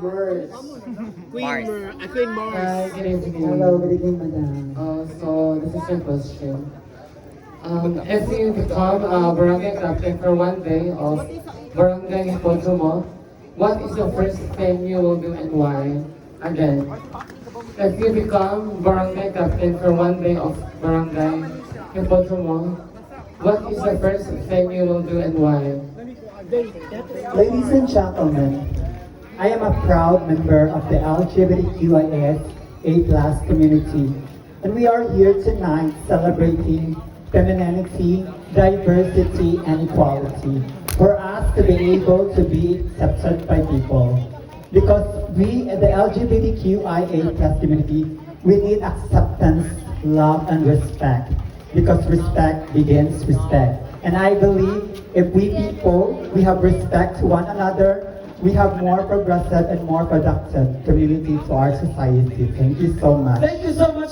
Mars. Queen Hi, Mars. good evening. Hello, good evening, madam. So this is your question. If you become a barangay captain for one day of Barangay Potomo, what is the first thing you will do and why? Again, if you become barangay captain for one day of Barangay Potomo, what is the first thing you will do and why? Ladies and gentlemen, I am a proud member of the LGBTQIA+ community, and we are here tonight celebrating femininity, diversity, and equality for us to be able to be accepted by people. Because we at the LGBTQIA+ community, we need acceptance, love, and respect. Because respect begins respect. And I believe if we people, we have respect to one another, we have more progressive and more productive community to our society. Thank you so much. Thank you so much.